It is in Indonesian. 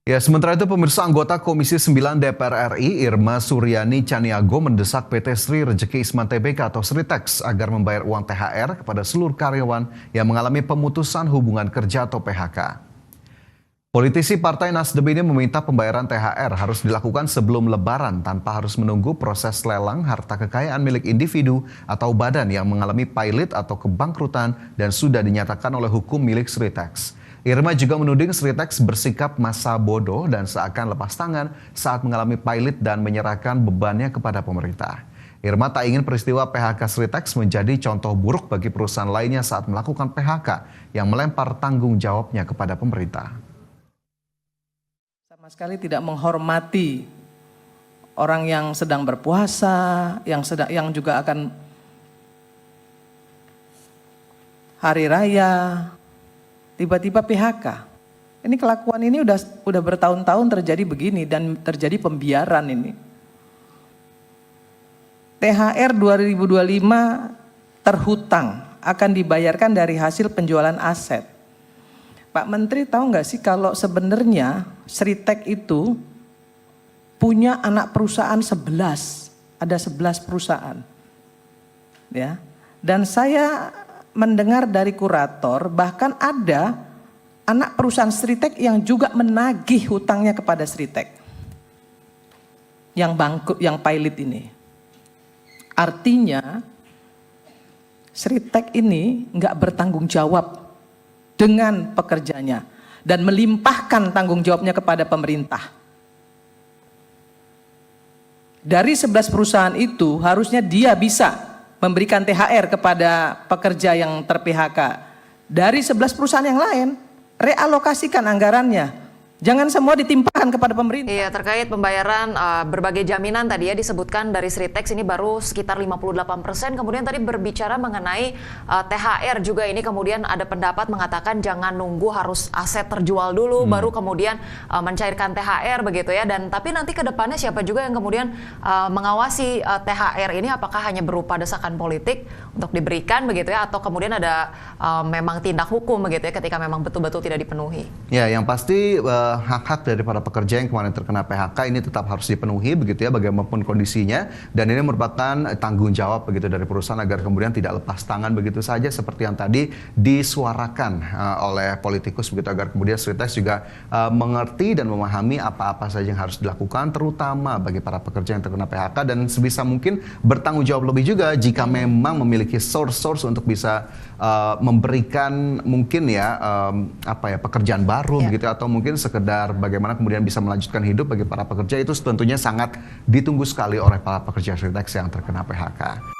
Ya, sementara itu pemirsa anggota Komisi 9 DPR RI Irma Suryani Caniago mendesak PT Sri Rejeki Isman Tbk atau Sritex agar membayar uang THR kepada seluruh karyawan yang mengalami pemutusan hubungan kerja atau PHK. Politisi Partai Nasdem ini meminta pembayaran THR harus dilakukan sebelum Lebaran tanpa harus menunggu proses lelang harta kekayaan milik individu atau badan yang mengalami pilot atau kebangkrutan dan sudah dinyatakan oleh hukum milik Sritex. Irma juga menuding Sritex bersikap masa bodoh dan seakan lepas tangan saat mengalami pilot dan menyerahkan bebannya kepada pemerintah. Irma tak ingin peristiwa PHK Sritex menjadi contoh buruk bagi perusahaan lainnya saat melakukan PHK yang melempar tanggung jawabnya kepada pemerintah. Sama sekali tidak menghormati orang yang sedang berpuasa, yang juga akan hari raya. Tiba-tiba PHK. Ini kelakuan ini udah bertahun-tahun terjadi begini dan terjadi pembiaran ini. THR 2025 terhutang akan dibayarkan dari hasil penjualan aset. Pak Menteri tahu nggak sih kalau sebenarnya Sritex itu punya anak perusahaan 11, ada 11 perusahaan. Ya. Dan saya mendengar dari kurator bahkan ada anak perusahaan Sritex yang juga menagih hutangnya kepada Sritex yang bangkrut, yang pilot ini. Artinya Sritex ini nggak bertanggung jawab dengan pekerjanya dan melimpahkan tanggung jawabnya kepada pemerintah. Dari 11 perusahaan itu harusnya dia bisa memberikan THR kepada pekerja yang ter-PHK. Dari 11 perusahaan yang lain, realokasikan anggarannya. Jangan semua ditimpahkan kepada pemerintah. Iya, terkait pembayaran berbagai jaminan tadi ya disebutkan dari Sritex ini baru sekitar 58%. Kemudian tadi berbicara mengenai THR juga ini kemudian ada pendapat mengatakan jangan nunggu harus aset terjual dulu baru kemudian mencairkan THR begitu ya. Dan tapi nanti ke depannya siapa juga yang kemudian mengawasi THR ini, apakah hanya berupa desakan politik untuk diberikan begitu ya atau kemudian ada memang tindak hukum begitu ya ketika memang betul-betul tidak dipenuhi. Ya, yang pasti hak-hak dari para pekerja yang kemarin terkena PHK ini tetap harus dipenuhi begitu ya bagaimanapun kondisinya, dan ini merupakan tanggung jawab begitu dari perusahaan agar kemudian tidak lepas tangan begitu saja seperti yang tadi disuarakan oleh politikus begitu, agar kemudian Sritex juga mengerti dan memahami apa-apa saja yang harus dilakukan terutama bagi para pekerja yang terkena PHK dan sebisa mungkin bertanggung jawab lebih juga jika memang memiliki source untuk bisa memberikan mungkin ya pekerjaan baru begitu atau mungkin sekedar bagaimana kemudian bisa melanjutkan hidup bagi para pekerja, itu tentunya sangat ditunggu sekali oleh para pekerja Sritex yang terkena PHK.